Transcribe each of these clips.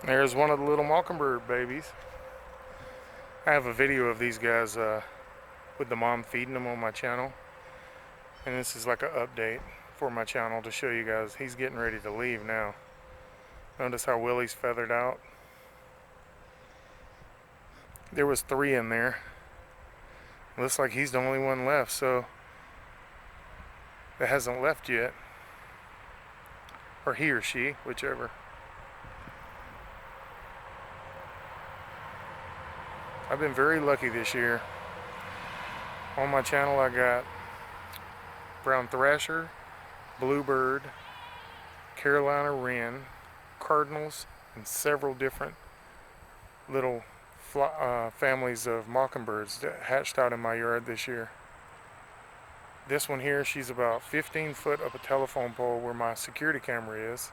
There's one of the little Mockingbird babies. I have a video of these guys with the mom feeding them on my channel. And this is like an update for my channel to show you guys. He's getting ready to leave now. Notice how Willie's feathered out. There was 3 in there. Looks like he's the only one left, so that hasn't left yet. Or he or she, whichever. I've been very lucky this year. On my channel I got brown thrasher, bluebird, Carolina wren, cardinals, and several different little families of mockingbirds that hatched out in my yard this year. This one here, she's about 15 foot up a telephone pole where my security camera is.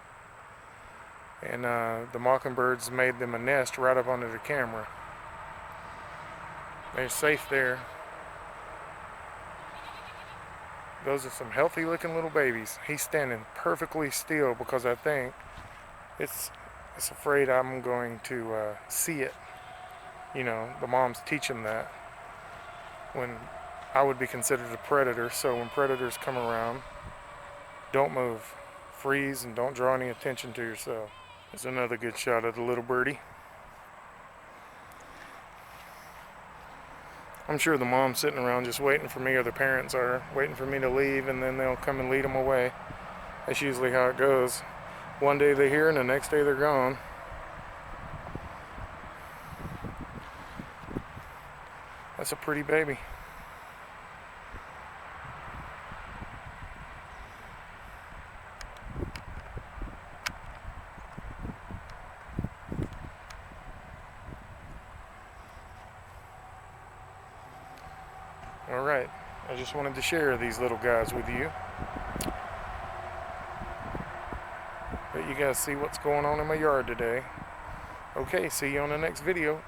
And the mockingbirds made them a nest right up under the camera. They're safe there. Those are some healthy looking little babies. He's standing perfectly still because I think it's afraid I'm going to see it. You know, the moms teach him that. When I would be considered a predator, so when predators come around, don't move. Freeze and don't draw any attention to yourself. There's another good shot of the little birdie. I'm sure the mom's sitting around just waiting for me, or the parents are waiting for me to leave, and then they'll come and lead them away. That's usually how it goes. One day they're here and the next day they're gone. That's a pretty baby. Alright, I just wanted to share these little guys with you. Let you guys see what's going on in my yard today. Okay, see you on the next video.